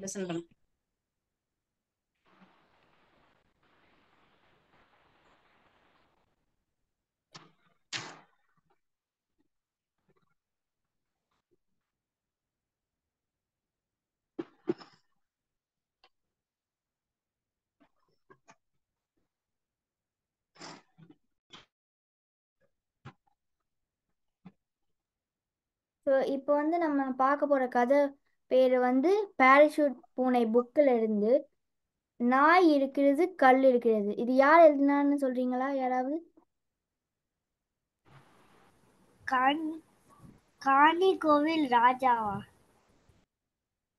Listen பண்ணு. So இப்போ வந்து நம்ம பார்க்க போகிற கதை பேர் வந்து பேராஷூட் பூனை புக்கில் இருந்து நாய் இருக்கிறது கல் இருக்கிறது. இது யார் எழுதினான்னு சொல்றீங்களா யாராவது? காணி கோவில் ராஜாவா?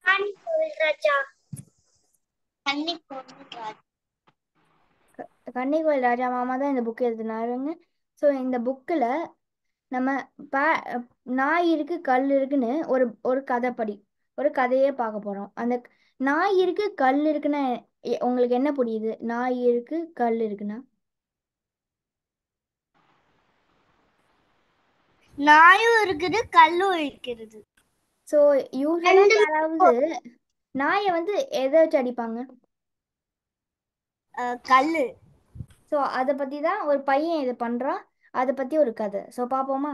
கன்னி கோவில் ராஜா. கன்னிகோயில் ராஜா மாமா தான் இந்த புக் எழுதினாருங்க. ஸோ இந்த புக்கில் நம்ம பே நாய் இருக்கு கல் இருக்குன்னு ஒரு ஒரு கதைப்படி ஒரு கதையே பார்க்க போகிறோம். அந்த நாய் இருக்கு கல் இருக்குன்னா உங்களுக்கு என்ன புரியுது? நாய் இருக்கு கல் இருக்குன்னா நாயும் இருக்குது கல்லும் இருக்கிறது. ஸோ யூஸ்வலாக யாராவது நாயை வந்து எதை வச்சு அடிப்பாங்க? கல்லு. ஸோ அதை பற்றி தான் ஒரு பையன் இதை பண்ணுறான். அதை பற்றி ஒரு கதை. ஸோ பார்ப்போமா?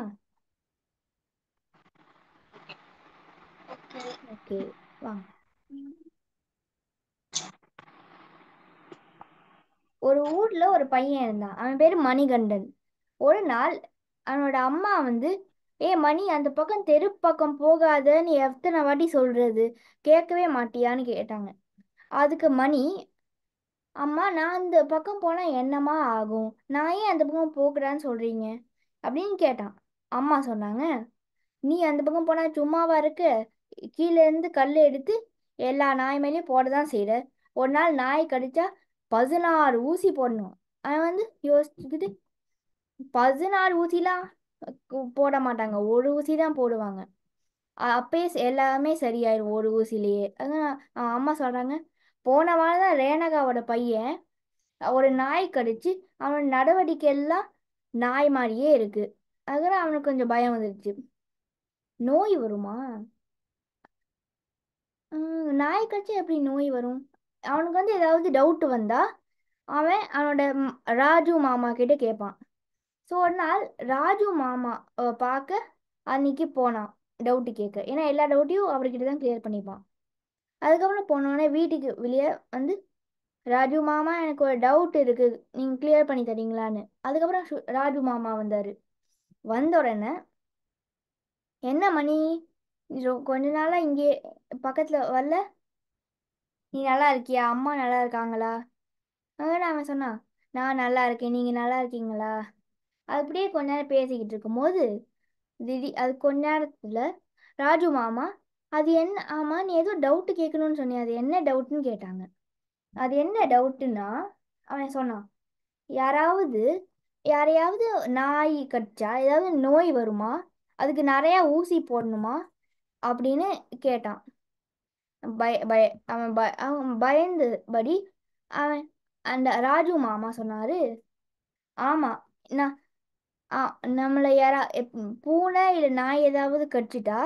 ஓகே, வாங்க. ஒரு ஊர்ல ஒரு பையன் இருந்தான். அவன் பேரு மணிகண்டன். ஒரு நாள் அவனோட அம்மா வந்து, ஏ மணி, அந்த பக்கம் தெரு பக்கம் போகாதன்னு எத்தனை வாட்டி சொல்றது, கேட்கவே மாட்டியான்னு கேட்டாங்க. அதுக்கு மணி, அம்மா நான் அந்த பக்கம் போனா என்னம்மா ஆகும், நான் ஏன் அந்த பக்கம் போகக்கூடாதுன்னு சொல்றீங்க அப்படின்னு கேட்டான். அம்மா சொன்னாங்க, நீ அந்த பக்கம் போனா சும்மாவா இருக்கு, கீழே இருந்து கல் எடுத்து எல்லா நாய் மேலேயும் போட தான் செய்யற. ஒரு நாள் நாய் கடிச்சா 16 ஊசி போடணும். அவன் வந்து யோசிச்சுக்கிட்டு, 16 ஊசிலாம் போட மாட்டாங்க, ஒரு ஊசி தான் போடுவாங்க. அப்பயே எல்லாமே சரியாயிரும் ஒரு ஊசிலேயே. அதான் அம்மா சொல்றாங்க, போன வாரம் தான் ரேணகாவோட பையன் ஒரு நாய் கடிச்சு அவன் நடவடிக்கை எல்லாம் நாய் மாதிரியே இருக்கு. அதனால அவனுக்கு கொஞ்சம் பயம் வந்துருச்சு. நோய் வருமா? நாய் கடிச்சா எப்படி நோய் வரும்? அவனுக்கு வந்து ஏதாவது டவுட் வந்தா அவனோட ராஜு மாமா கிட்ட கேட்பான். ஸோ ஒரு நாள் ராஜு மாமா பார்க்க அன்னைக்கு போனான் டவுட்டு கேட்க. ஏன்னா எல்லா டவுட்டையும் அவர்கிட்ட தான் கிளியர் பண்ணிப்பான். அதுக்கப்புறம் போனோடனே வீட்டுக்கு வெளியே வந்து, ராஜு மாமா எனக்கு ஒரு டவுட் இருக்கு, நீங்கள் கிளியர் பண்ணி தரீங்களான்னு. அதுக்கப்புறம் ராஜு மாமா வந்தார். வந்த உடனே, என்ன மணி, கொஞ்ச நாளாக இங்கே பக்கத்தில் வரல, நீ நல்லா இருக்கியா, அம்மா நல்லா இருக்காங்களா? அதோட அவன் சொன்னான், நான் நல்லா இருக்கேன், நீங்கள் நல்லா இருக்கீங்களா? அப்படியே கொஞ்ச நேரம் பேசிக்கிட்டு இருக்கும்போது அது கொஞ்ச நேரத்தில் ராஜு மாமா, அது என்ன, ஆமாம் நீ ஏதோ டவுட்டு கேட்கணும்னு சொன்னிய, அது என்ன டவுட்னு கேட்டாங்க. அது என்ன டவுட்டுன்னா அவன் சொன்னான், யாராவது யாரையாவது நாய் கடிச்சா ஏதாவது நோய் வருமா, அதுக்கு நிறையா ஊசி போடணுமா அப்படின்னு கேட்டான். பய பய அவன் பயந்தபடி அவன் அந்த ராஜு மாமா சொன்னாரு, ஆமாம், நான் நம்மளை பூனை இல்லை நாய் ஏதாவது கடிச்சிட்டா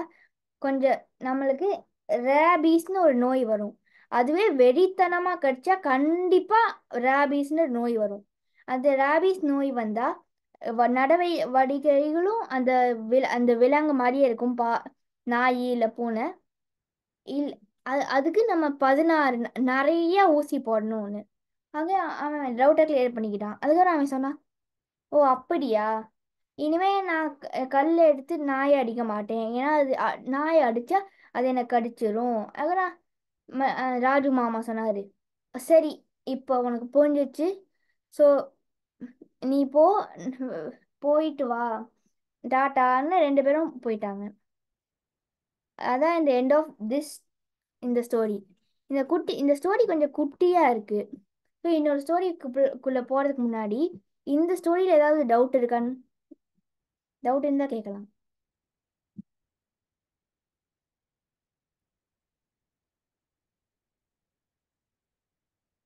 கொஞ்சம் நம்மளுக்கு ரேபீஸ்னு ஒரு நோய் வரும். அதுவே வெறித்தனமாக கடிச்சா கண்டிப்பாக ரேபீஸ்னு நோய் வரும். அந்த ரேபீஸ் நோய் வந்தால் நடவடிக்கைகளும் அந்த விலங்கு மாதிரியே இருக்கும். நாய் இல்லை பூனை இல் அதுக்கு நம்ம 16 நிறைய ஊசி போடணும்னு. ஆக அவன் டவுட்டை கிளியர் பண்ணிக்கிட்டான். அதுக்கப்புறம் அவன் சொன்னான், ஓ அப்படியா, இனிமே நான் கல் எடுத்து நாயை அடிக்க மாட்டேன், ஏன்னா அது நாயை அடித்தா அது எனக்கு கடிச்சிரும். அப்புறம் ராஜு மாமா சொன்னார், சரி இப்போ உனக்கு புரிஞ்சிச்சு, ஸோ நீ போயிட்டு வா, டாட்டான்னு ரெண்டு பேரும் போயிட்டாங்க. அதான் இந்த எண்ட் ஆஃப் இந்த ஸ்டோரி. இந்த ஸ்டோரி கொஞ்சம் குட்டியாக இருக்குது. ஸோ இன்னொரு ஸ்டோரிக்குள்ளே போகிறதுக்கு முன்னாடி இந்த ஸ்டோரியில் ஏதாவது டவுட் இருக்கான்னு, டவுட் இருந்தால் கேட்கலாம்.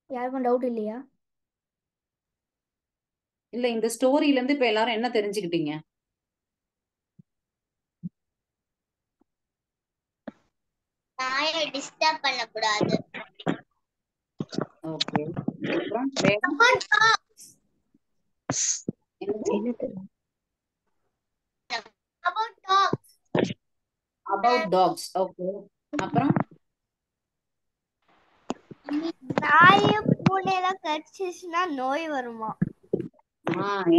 யாருக்கும் டவுட் இல்லையா? இல்ல, இந்த ஸ்டோரியில இருந்து இப்ப எல்லாரும் என்ன தெரிஞ்சுக்கிட்டீங்க? நாயை டிஸ்டர்ப் பண்ணக்கூடாது. ஓகே, அப்புறம் வேற என்னது? About dogs. About dogs. Okay, அப்புறம் நாய் பூனைலாம் கடிச்சிச்சுன்னா நோய் வருமா?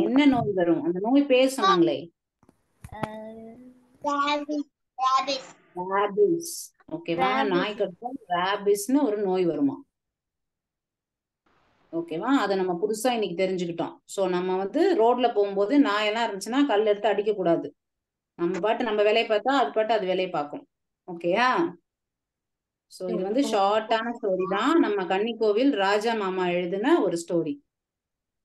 என்ன நோய் வரும்? அந்த நோய் பேர் சொன்னாங்களே. ராபிஸ். ஓகேவா? நாய் கடிச்சா ராபிஸ்னு ஒரு நோய் வருமா? ஓகேவா? அதை நம்ம புதுசா இன்னைக்கு தெரிஞ்சுக்கிட்டோம். சோ நம்ம வந்து ரோட்ல போகும்போது நாயெல்லாம் இருந்துச்சுன்னா கல் எடுத்து அடிக்க கூடாது. நம்ம பாட்டு நம்ம வேலையை பார்த்தா அது பாட்டு அது வேலையை பார்க்கும். ஓகேயா? சோ இது வந்து ஷார்ட்டான ஸ்டோரி தான். நம்ம கன்னிக்கோவில் ராஜா மாமா எழுதின ஒரு ஸ்டோரி.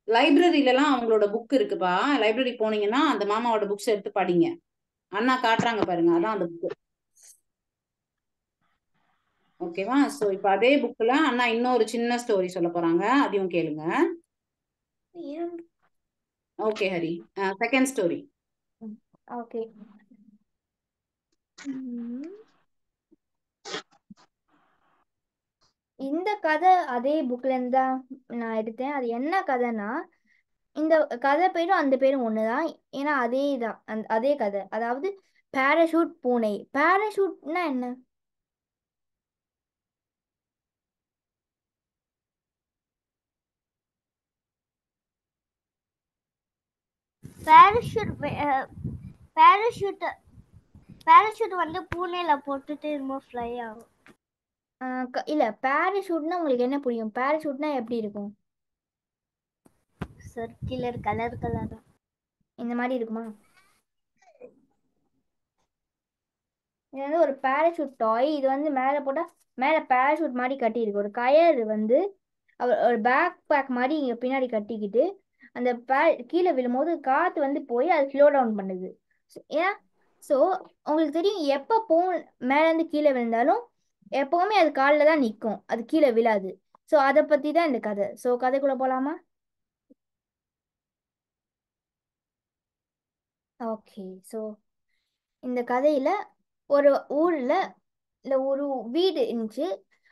லைப்ரரியில எல்லாம் அவங்களோட புக் இருக்குப்பா. லைப்ரரி போனீங்கன்னா அந்த மாமாவோட புக்ஸ் எடுத்து படிங்க. அண்ணா காட்டுறாங்க பாருங்க, அதான் அந்த புக். ஓகேவா? சோ இப்ப அதே புக்ல அண்ணா இன்னொரு சின்ன ஸ்டோரி சொல்ல போறாங்க, அதையும் கேளுங்க. Okay Hari, second story. Okay. இந்த கதை அதே புக்ல இருந்து தான் நான் எடுத்தேன். அது என்ன கதைனா, இந்த கதை பேரும் அந்த பேரும் ஒண்ணுதான். ஏன்னா அதே தான், அதே கதை. அதாவது பேராஷூட் பூனை. பேராஷூட்னா என்ன? பேராஷூட் வந்து பூனையில போட்டுட்டு திரும்ப ஃப்ளை ஆகும். இல்ல, பேராஷூட்னா உங்களுக்கு என்ன புரியும்? பேராஷூட்னா எப்படி இருக்கும்? சர்க்குலர் கலர் இந்த மாதிரி இருக்குமா? இது வந்து ஒரு பேராஷூட் டாய். இது வந்து மேலே போட்டால் மேலே பேராஷூட் மாதிரி கட்டியிருக்கு. ஒரு கயறு வந்து ஒரு பேக் பேக் மாதிரி இங்கே பின்னாடி கட்டிக்கிட்டு அந்த கீழே விழும்போது காற்று வந்து போய் அது ஸ்லோ டவுன் பண்ணுது. ஏன்? ஸோ உங்களுக்கு தெரியும், எப்போ மேலேருந்து கீழே விழுந்தாலும் எப்போவுமே அது காலில் தான் நிற்கும், அது கீழே விழாது. ஸோ அதை பற்றி தான் இந்த கதை. ஸோ கதைக்குள்ளே போகலாமா? ஓகே. ஸோ இந்த கதையில் ஒரு ஊரில் இல்லை ஒரு வீடு இருந்துச்சு.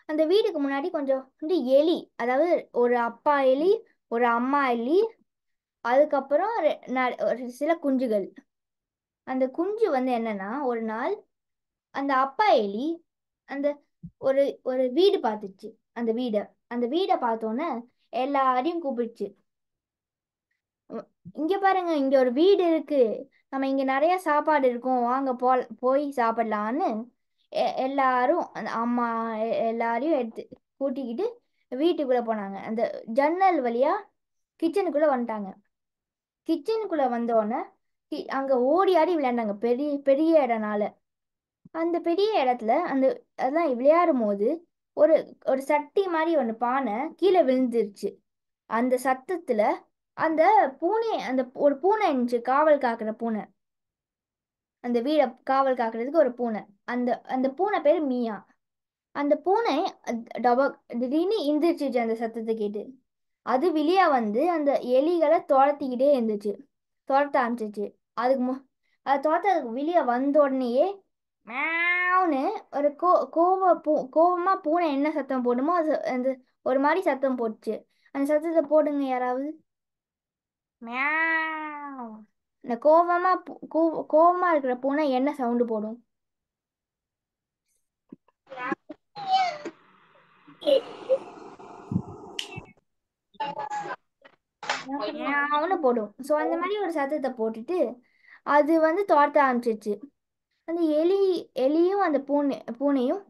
அந்த வீட்டுக்கு முன்னாடி கொஞ்சம் வந்து எலி, அதாவது ஒரு அப்பா எலி, ஒரு அம்மா எலி, அதுக்கப்புறம் ஒரு சில குஞ்சுகள். அந்த குஞ்சு வந்து என்னன்னா, ஒரு நாள் அந்த அப்பா எலி அந்த ஒரு ஒரு வீடு பார்த்துச்சு. அந்த வீடை பார்த்தோன்னே எல்லாரையும் கூப்பிடுச்சு. இங்க பாருங்க, இங்க ஒரு வீடு இருக்கு, நம்ம இங்க நிறைய சாப்பாடு இருக்கும், வாங்க போய் சாப்பிடலான்னு எல்லாரும் அந்த அம்மா எல்லாரையும் எடுத்து கூட்டிக்கிட்டு வீட்டுக்குள்ள போனாங்க. அந்த ஜன்னல் வழியா கிச்சனுக்குள்ள வந்துட்டாங்க. கிச்சனுக்குள்ள வந்தோடனே அங்க ஓடி ஆடி விளையாண்டாங்க, பெரிய பெரிய இடம்னால. அந்த பெரிய இடத்துல அதெல்லாம் விளையாடும் போது ஒரு ஒரு சட்டி மாதிரி ஒன்று பானை கீழே விழுந்துருச்சு. அந்த சத்தத்துல அந்த ஒரு பூனை இருந்துச்சு, காவல் காக்கிற பூனை. அந்த வீடை காவல் காக்கிறதுக்கு ஒரு பூனை. அந்த அந்த பூனை பேர் மியா. அந்த பூனை திடீர்னு எந்திரிச்சிச்சு அந்த சத்தத்தை கேட்டு. அது வெளியே வந்து அந்த எலிகளை துரத்திக்கிட்டே இருந்துச்சு, துரத்த ஆரம்பிச்சிச்சு. அது துரத்துறதுக்கு வெளியே வந்த உடனேயே மேவுன்னு ஒரு கோவமா பூனை என்ன சத்தம் போடுமோ அது அந்த ஒரு மாதிரி சத்தம் போட்டுச்சு. அந்த சத்தத்தை போடுங்க யாராவது. மியாவ். இந்த கோவமா இருக்கிற பூனை என்ன சவுண்டு போடும்? மியாவ்னு போடும். ஸோ அந்த மாதிரி ஒரு சத்தத்தை போட்டுட்டு அது வந்து துரத்த ஆரம்பிச்சிச்சு. அந்த எலியும் அந்த பூனையும்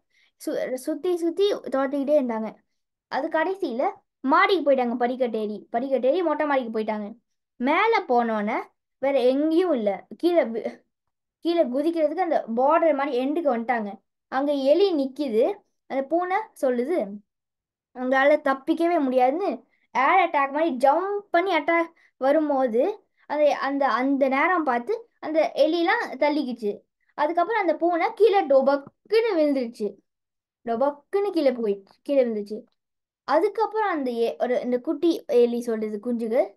சுத்தி சுத்தி துரத்திக்கிட்டே இருந்தாங்க. அது கடைசியில மாடிக்கு போயிட்டாங்க. படிக்கட்டேறி மொட்டை மாடிக்கு போயிட்டாங்க. மேலே போனோன்னே வேற எங்கேயும் இல்லை. கீழே குதிக்கிறதுக்கு அந்த பார்டர் மாதிரி எண்டுக்கு வந்துட்டாங்க. அங்கே எலி நிற்கிது. அந்த பூனை சொல்லுது, உங்களால தப்பிக்கவே முடியாதுன்னு. ஏர் அட்டாக் மாதிரி ஜம்ப் பண்ணி அட்டாக் வரும்போது அந்த அந்த அந்த நேரம் பார்த்து அந்த எலிலாம் தள்ளிக்கிச்சு. அதுக்கப்புறம் அந்த பூனை கீழே டொபக்குன்னு விழுந்துருச்சு. டொபக்குன்னு கீழே விழுந்துச்சு. அதுக்கப்புறம் இந்த குட்டி எலி சொல்லுது குஞ்சுகள்,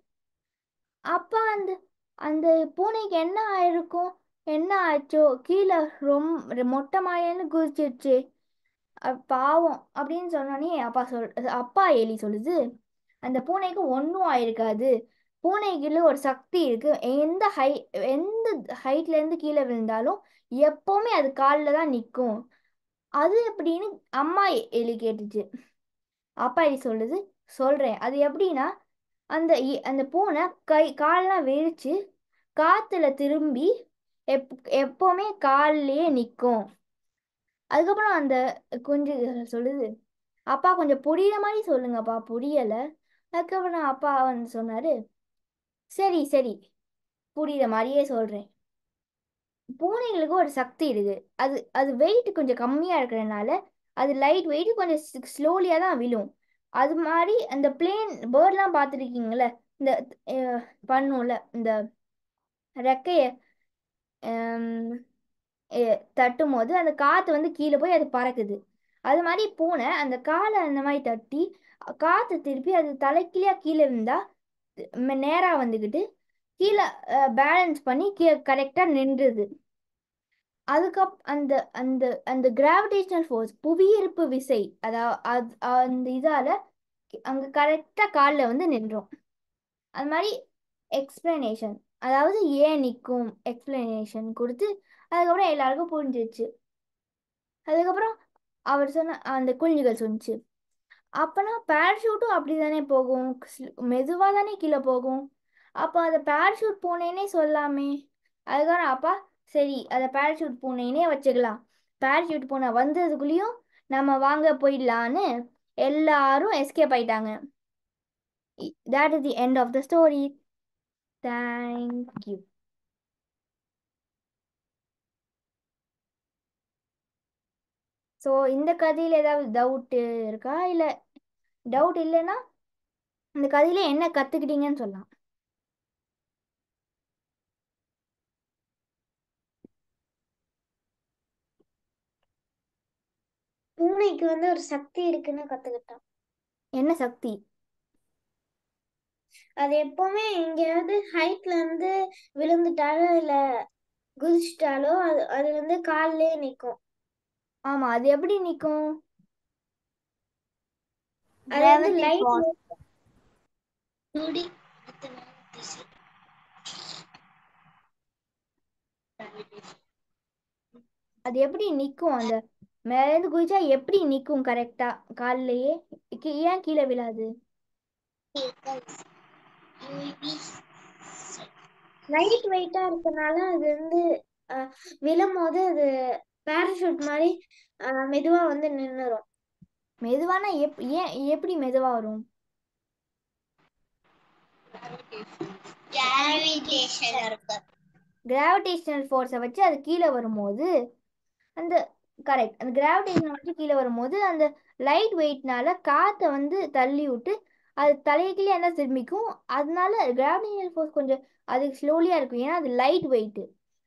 அப்பா அந்த அந்த பூனைக்கு என்ன ஆயிருக்கும், என்ன ஆச்சோ, கீழே ரொம்ப மொட்டை மாடின்னு குதிச்சிருச்சு. பாவம் அப்படின்னு சொன்னோடனே அப்பா எலி சொல்லுது, அந்த பூனைக்கு ஒன்றும் ஆயிருக்காது. பூனைக்குள்ள ஒரு சக்தி இருக்கு. எந்த ஹைட்ல இருந்து கீழே விழுந்தாலும் எப்பவுமே அது காலில் தான் நிற்கும். அது எப்படின்னு அம்மா எலி கேட்டுச்சு. அப்பா எலி சொல்லுது, சொல்றேன். அது எப்படின்னா, அந்த பூனை காலெல்லாம் விரிச்சு காத்துல திரும்பி எப்பவுமே காலிலேயே நிற்கும். அதுக்கப்புறம் அந்த குஞ்சு சொல்லுது, அப்பா கொஞ்சம் புரியுற மாதிரி சொல்லுங்கப்பா, புரியல. அதுக்கப்புறம் அப்பா வந்து சொன்னாரு, சரி சரி, புரியுற மாதிரியே சொல்றேன். பூனைகளுக்கு ஒரு சக்தி இருக்கு. அது அது வெயிட் கொஞ்சம் கம்மியா இருக்கிறதுனால அது லைட் வெயிட் கொஞ்சம் ஸ்லோலியா தான் விழும். அது மாதிரி அந்த பேர்ட்லாம் பார்த்துருக்கீங்களே, இந்த பண்ணும்ல, இந்த ரெக்கைய தட்டும் போது அந்த காற்று வந்து கீழே போய் அது பறக்குது. அது மாதிரி பூனை அந்த காலை அந்த மாதிரி தட்டி காற்று திருப்பி அது தலைக்கீழே கீழே இருந்தா நேராக வந்துக்கிட்டு கீழே பேலன்ஸ் பண்ணி கரெக்டாக நின்றுது. அந்த அந்த அந்த கிராவிடேஷனல் ஃபோர்ஸ், புவியீர்ப்பு விசை, அதாவது அந்த இதால அங்கே கரெக்டாக காலில் வந்து நின்றோம். அது மாதிரி எக்ஸ்பிளனேஷன், அதாவது ஏன் நிற்கும் எக்ஸ்பிளனேஷன் கொடுத்து அதுக்கப்புறம் எல்லாருக்கும் புரிஞ்சிச்சு. அதுக்கப்புறம் அவர் சொன்ன அந்த குழந்தைகள் சொன்னிச்சு, அப்போனா பேராஷூட்டும் அப்படி தானே போகும், மெதுவாக தானே கீழே போகும். அப்போ அதை பேராஷூட் பூனைன்னே சொல்லாமே. அதுக்கப்புறம் அப்பா, சரி அதை பேராஷூட் பூனைன்னே வச்சுக்கலாம். பேராஷூட் பூனை வந்ததுக்குள்ளேயும் நம்ம வாங்க போயிடலான்னு எல்லாரும் எஸ்கேப் ஆயிட்டாங்க. That is the end of the story. Thank you. So இந்த கதையில் ஏதாவது டவுட்டு இருக்கா? இல்லை டவுட் இல்லைன்னா இந்த கதையில என்ன கற்றுக்கிட்டீங்கன்னு சொல்லலாம். பூனைக்கு வந்து ஒரு சக்தி இருக்குன்னு கத்துக்கிட்டோம். என்ன சக்தி? அது எப்பவுமே எங்கேயாவது ஹைட்ல இருந்து விழுந்துட்டாலோ இல்ல குதிச்சிட்டாலோ அது அது வந்து காலிலே நிக்கும். ஆமா, அது எப்படி நிற்கும்? அது வந்து லைட் அது எப்படி நிற்கும்? அந்த மேலேருந்து குதிச்சா எப்படி நிற்கும் கரெக்டா காலிலேயே? ஏன் கீழே விழாது? லைட் வெயிட்டா இருக்கனால அது வந்து விழும்போது அது பேராஷூட் மாதிரி மெதுவா வந்து நின்னுரும். மெதுவானா ஏன் எப்படி மெதுவா வரும்? கிராவிடேஷனல் ஃபோர்ஸை வச்சு அது கீழே வரும்போது அந்த அந்த கிராவிடேஷனை வச்சு கீழே வரும்போது அந்த லைட் வெயிட்னால காற்றை வந்து தள்ளி விட்டு அது தலைக்கீழே என்ன திரும்பிக்கும். அதனால கிராவிடேஷனல் ஃபோர்ஸ் கொஞ்சம் அது ஸ்லோலியாக இருக்கும், ஏன்னா அது லைட் வெயிட்டு.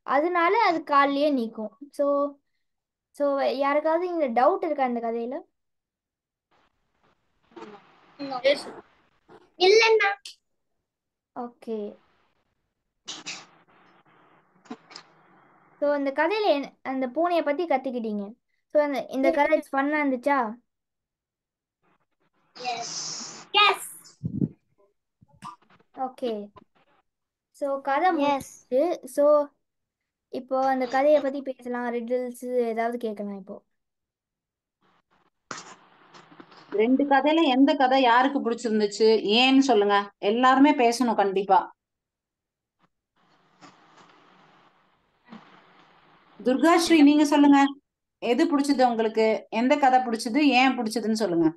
அதனால அது காலிலேயே நிற்கும். ஸோ ஸோ யாருக்காவது இங்கே டவுட் இருக்கா இந்த கதையில்? இல்லைன்னா ஓகே. ஸோ இந்த கதையில் அந்த பூனையை பற்றி கற்றுக்கிட்டீங்க. ஸோ இந்த கதை ஃபன்னாக இருந்துச்சா? ஓகே. ஸோ கதை முடிச்சு. ஸோ இப்போ அந்த கதையை பற்றி பேசலாம். ரிடில்ஸ் ஏதாவது கேட்கலாம் இப்போ. 2 கதையில எந்த கதை யாருக்கு பிடிச்சிருந்துச்சு, ஏன்னு சொல்லுங்க. எல்லாருமே பேசணும் கண்டிப்பா. துர்காஸ்ரீ, நீங்க சொல்லுங்க. எது பிடிச்சது உங்களுக்கு? எந்த கதை பிடிச்சது, ஏன் பிடிச்சதுன்னு சொல்லுங்க.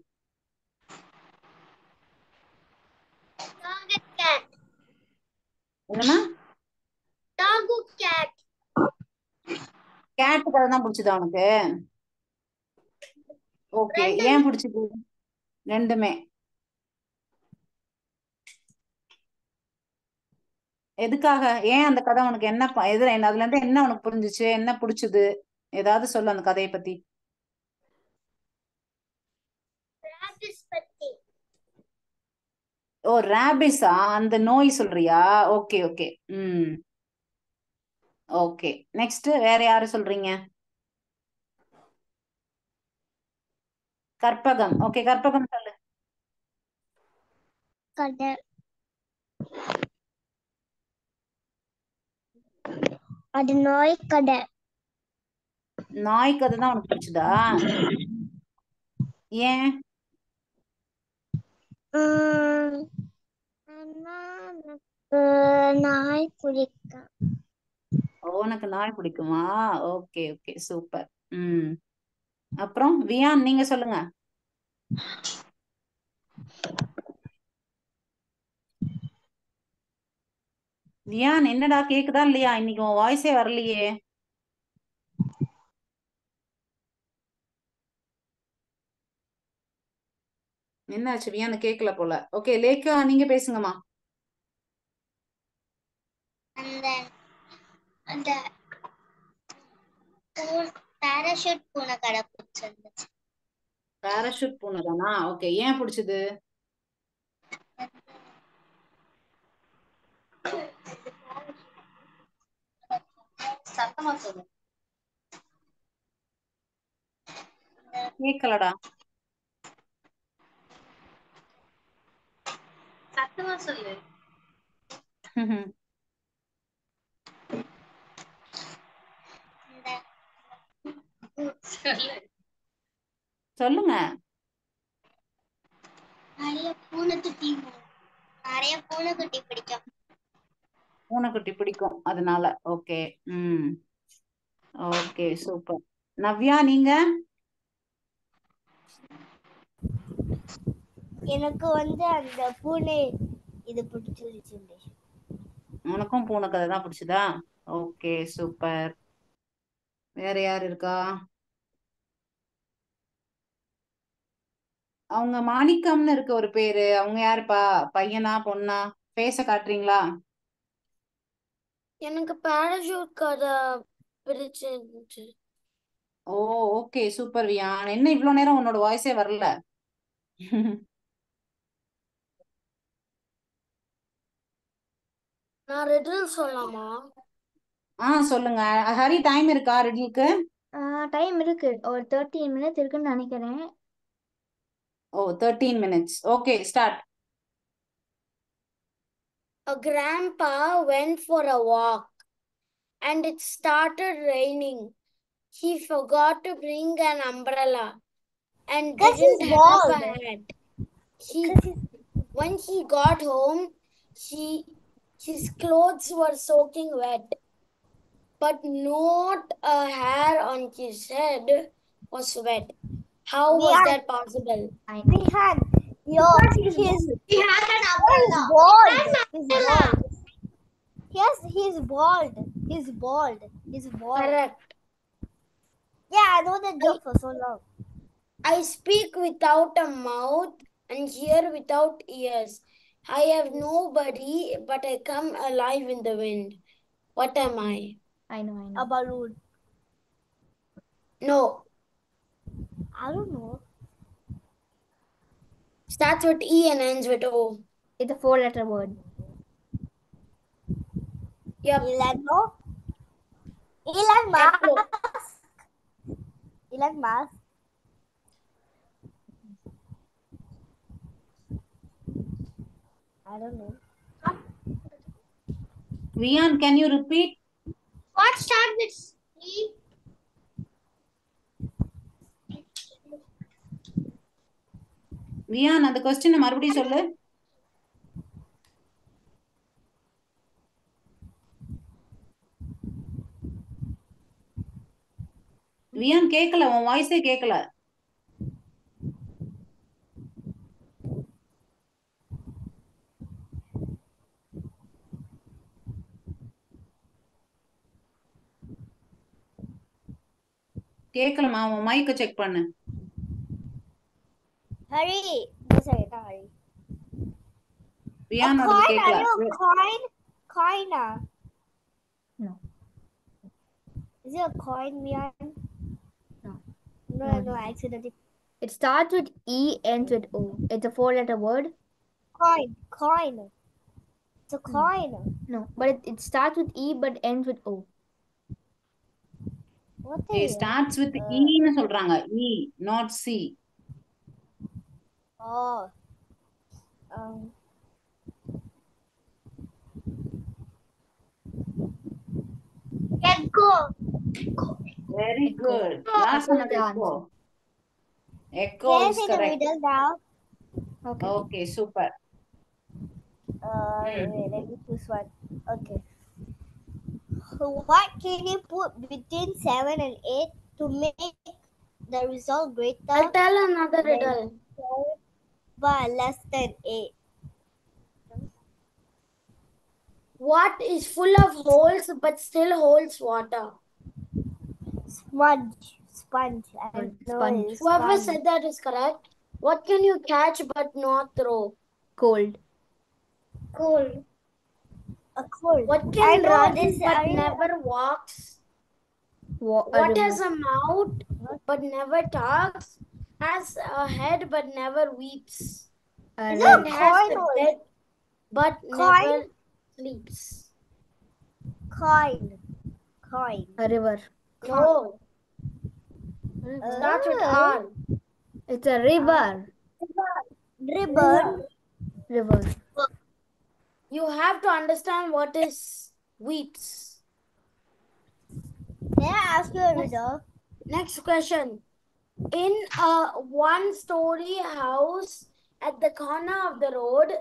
என்னமா? கேட் கதை தான் பிடிச்சதா உனக்கு? ஓகே, ஏன் பிடிச்சது? ரெண்டுமே எதுக்காக? ஏன் அந்த கதை உனக்கு என்ன அதுல இருந்து என்ன உனக்கு புரிஞ்சுச்சு, என்ன பிடிச்சது? ஏதாவது சொல்லு அந்த கதையை பத்தி. ஓ, ராபிஸா? அந்த நோய் சொல்றியா? Okay okay. ஓகே, நெக்ஸ்ட் வேற யாரு சொல்றீங்க? கற்பகம். ஓகே, கற்பகம் சொல்லு. கடல். அது நாய் கடை. நாய் கதை தான் உனக்கு பிடிச்சதா? ஏன்? நாய் பிடிக்கும். உனக்கு நாய் பிடிக்குமா? Okay okay, super. ம். அப்புறம் வியான் நீங்க சொல்லுங்க. வியான் என்னடா கேக்குதா இல்லையா? இன்னைக்கு உன் வாய்ஸே வரலையே. என்னாச்சு வியானு கேக்கல போல. ஓகே லேக்கா நீங்க பேசுங்கம்மா. அந்த அந்த பாராஷூட் பூனை கடை பிடிச்சிருந்துச்சு. பாராஷூட் பூனை தானா? ஓகே, ஏன் பிடிச்சது? சத்தமா சொல்லு. கேக்கலடா. சத்தமா சொல்லு. சொல்லுங்க. நிறைய பூனைக்குட்டி பிடிக்கும். பூனைக்குட்டி பிடிக்கும் அதனால. ஓகே. ம். Okay super. நவ்யா நீங்க? எனக்கு அந்த பூனை இது பிடிச்சிருச்சு. உனக்கும் பூனை கதை தான் பிடிச்சதா? Okay super. வேற யார் இருக்கா? அவங்க மாணிக்கம்னு இருக்க ஒரு பேரு, அவங்க யாருப்பா? பையனா பொண்ணா? பேச காட்டுறீங்களா? எனக்கு பாராஷூட் கதை பிடிச்சிருந்துச்சு. ஓ ஓகே சூப்பர் வியான். என்ன இவ்வளவு நேரம் உன்னோட வாய்ஸே வரல? நான் ரிடில் சொல்லலாமா? சொல்லுங்க. ஹரி, டைம் இருக்கா ரிடிலுக்கு? டைம் இருக்கு, ஒரு 13 minutes இருக்குன்னு நினைக்கிறேன். ஓ 13 minutes. Okay start. A grandpa went for a walk and it started raining. He forgot to bring an umbrella and didn't have a hat. When he got home, his clothes were soaking wet, but not a hair on his head was wet. How was that possible? I know. He had an umbrella. Yes, he's bald. He's bald. Correct. Yeah, I know that joke for so long. I speak without a mouth and hear without ears. I have no body, but I come alive in the wind. What am I? I know. A balloon. No. I don't know. Starts with E and ends with O. It's a 4-letter word. Yep. Elon Musk. I don't know. Viaan, can you repeat? What starts with E? Viaan அந்த கொஸ்டினை மறுபடியும் சொல்லு. வியான் கேக்கல, உன் வாய்ஸே கேக்கல. கேக்கலமா, உன் மைக்க check பண்ணு. Hurry. Hurry. வியான் அது கேக்கல. Coin. No. Is it a coin, Vian? No. No, accidentally. It starts with E, ends with O. It's a 4-letter word. Coin. It's a coin. No, but it starts with E but ends with O. What It starts with E ன்னு சொல்றாங்க. E, not C. Oh. Echo. Very good. Last one, echo. Echo Can I is say the correct. riddle now? Okay. Okay, super. Wait, let me choose one. Okay. What can you put between 7 and 8 to make the result greater? I'll tell another than riddle. 7 but less than 8? What is full of holes but still holds water? Sponge. I know Sponge. it's Whoever sponge. said that is correct. What can you catch but not throw? Cold. Cold. A cold. What I can know run this. but never walks? What has a mouth but never talks? Has a head but never weeps? Is And it a has coin a or bed but Coin? never sleeps? coin? A river. No. Starts with R. It's a river. Ribbon. River. You have to understand what is weeps. May I ask you a riddle? Next question. In a one-story house at the corner of the road,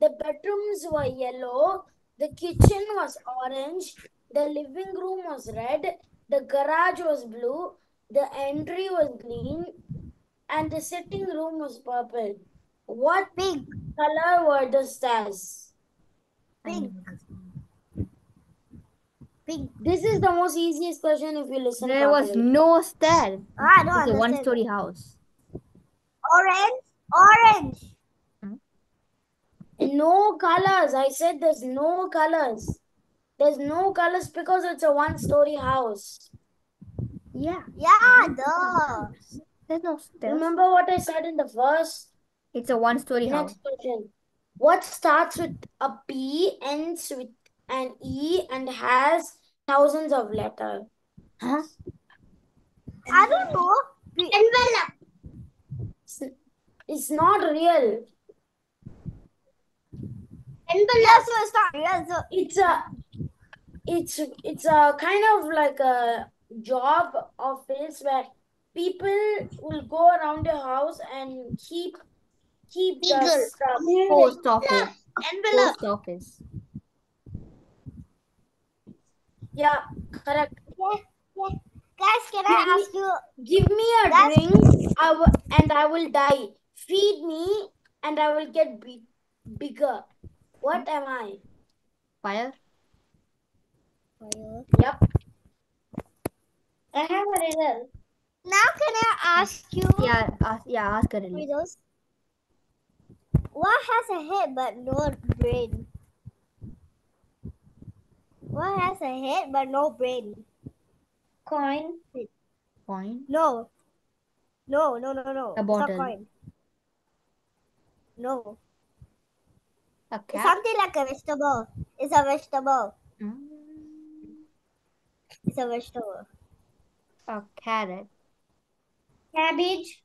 the bedrooms were yellow, the kitchen was orange, the living room was red, the garage was blue, the entry was green, and the sitting room was purple. What Pink. color were the stairs? Pink. Pink. This is the most easiest question if you listen There was properly. no stairs. I don't It's a understand. one-story house. Orange. No colors. I said there's no colors. There's no colors because it's a one-story house. Yeah. Yeah, duh. There's no stairs. Remember what I said in the first? It's a one-story house. Next question. What starts with a P, ends with an E, and has thousands of letters? Huh? I don't know. Envelope. It's not real. Envelope. So it's not real. So It's a kind of like a job office where people will go around your house and keep the stuff. Post office. envelope. Post office. Yeah, correct. Yeah. Guys, can I ask you? Give me a drink, and I will die. Feed me, and I will get bigger. What am I? Fire. Yep. I have a riddle. Now can I ask you? Ask a riddle. Riddles. What has a head but no brain? What has a head but no brain? Coin. Coin. No. A It's not bottle. coin. No. A It's cat. something like a vegetable. It's a vegetable. It's a vegetable. A carrot. Cabbage.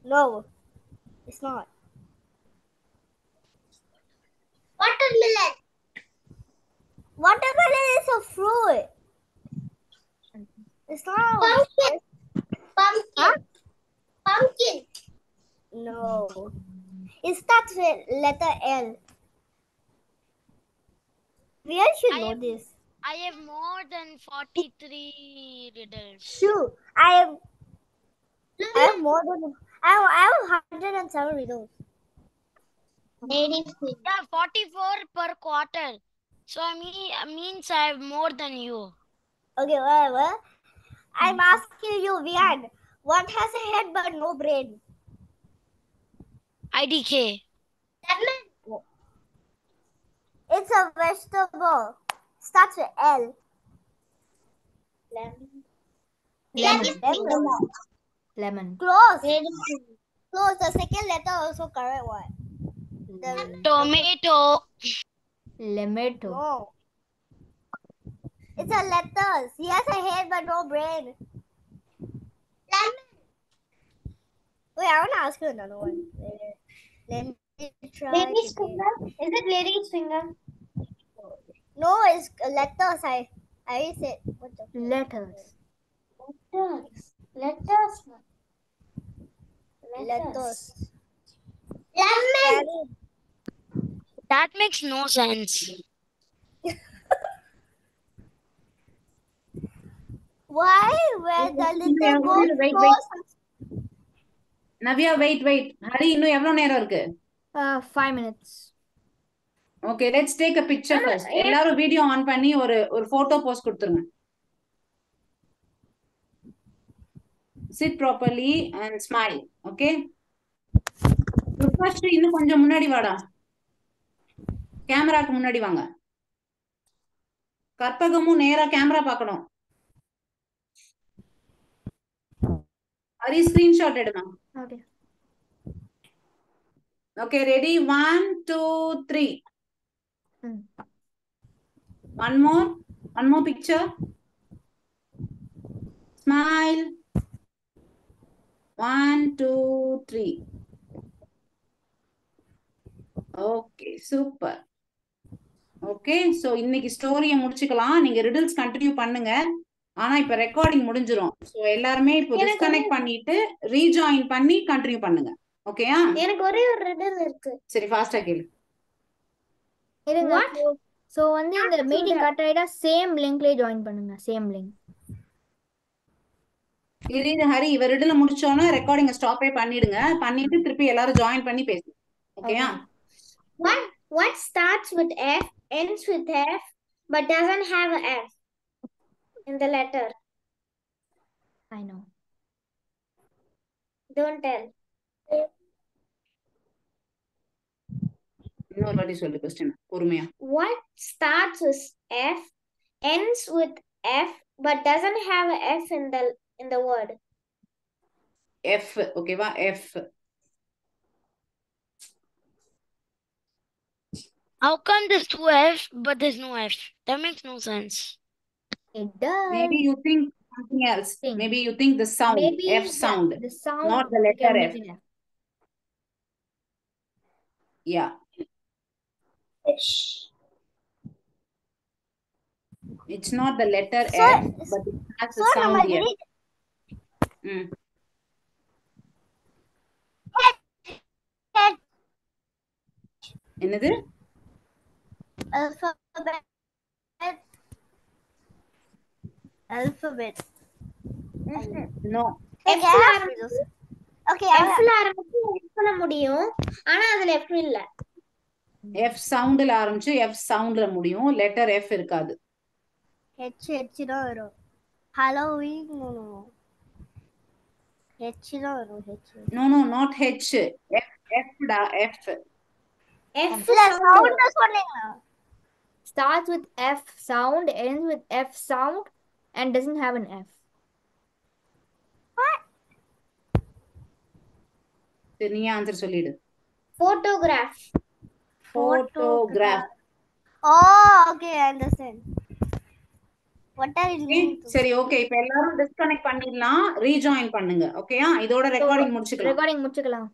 No. It's not. Watermelon. Watermelon is a fruit. It's not. Pumpkin. Huh? Pumpkin. No. It starts with letter L. We all should know this. I have more than 43 riddles. Shoot. I have more than I have 107 riddles. Yeah, 44 per quarter. So means I have more than you. Okay, whatever. I'm asking you, Vian. What has a head but no brain? IDK. It's a vegetable. Starts with L. Lemon. Close. Close. The second letter also correct one. Tomato. Lemon. No. It's a letters. He has a head but no brain. Wait, I want to ask you another one. Let me try. Lady's again. finger? Is it lady's finger? No, it's letters. I already said. What the? Letters. Letters. Lemon. That makes no sense. Why? Where the little ghost Wait. goes? Navya, wait. Hari, இன்னும் எவ்வளவு நேரம் இருக்கு? 5 minutes. Okay, let's take a picture first. எல்லாரும் video on பண்ணி ஒரு photo post கொடுத்துருங்க. Sit properly and smile. Okay? Rupashri, இன்னும் கொஞ்சம் முன்னாடி வாடா. கேமராக்கு முன்னாடி வாங்க. கற்பகமும் நேரா கேமரா பார்க்கணும். ஹரி, ஸ்கிரீன்ஷாட் எடுங்க. Okay. Okay, ready? 1, 2, 3. One more picture. Smile. 1, 2, 3. Okay, super. Okay, so இன்னைக்கு ஸ்டோரியை முடிச்சுக்கலாம். நீங்க ரிடில்ஸ் கண்டினியூ பண்ணுங்க. ஆனா இப்ப ரெக்கார்டிங் முடிஞ்சிரும். சோ எல்லாருமே இப்போ டிஸ்கனெக்ட் பண்ணிட்டு ரீஜாயின் பண்ணி கண்டினியூ பண்ணுங்க. ஓகேயா? எனக்கு ஒரே ஒரு ரிடில் இருக்கு. சரி, ஃபாஸ்டா கேளு. இருங்க. சோ வந்து இந்த மீட்டிங் கட் ஆயிட்டா சேம் லிங்க்லயே ஜாயின் பண்ணுங்க. Same link. இது ஹரி, இவ ரிடில் முடிச்சோன்னா ரெக்கார்டிங்க ஸ்டாப்பே பண்ணிடுங்க. பண்ணிட்டு திருப்பி எல்லாரும் ஜாயின் பண்ணி பேசுங்க. ஓகேயா? What starts with F, ends with F, but doesn't have a F in the letter? I know. Don't tell. இன்னொரு வாட்டி சொல்லு क्वेश्चन பொறுமையா. What starts with F, ends with F, but doesn't have a F in the word? F, ஓகேவா? F. How come there's 2 F but there's no F? That makes no sense. It does. Maybe you think something else. Think. Maybe you think the sound, Maybe F sound, the sound not the we letter can F. make it F. Yeah. It's not the letter F, but it has the sound here. என்னது? Alphabet. No. F okay, F ல ஆரம்பிச்சு F பண்ண முடியும். ஆனா அதுல F இல்ல. F soundல ஆரம்பிச்சு F soundல முடியும். letter F இருக்காது. H தான் வரும். Halloween. H தான் வரும். No, not H. F da, F. F sound சொன்னீங்களா? Starts with F sound, ends with F sound, and doesn't have an F. What? சரி, நீ ஆன்சர் சொல்லிடு. Photograph. Photograph. Oh, okay, I understand. What are you mean? சரி, okay. இப்ப எல்லாரும் disconnect பண்ணிடலாம். Rejoin பண்ணுங்க. ஓகேயா? இதோட ரெக்கார்டிங் முடிச்சுக்கலாம். ரெக்கார்டிங் முடிச்சுக்கலாம்.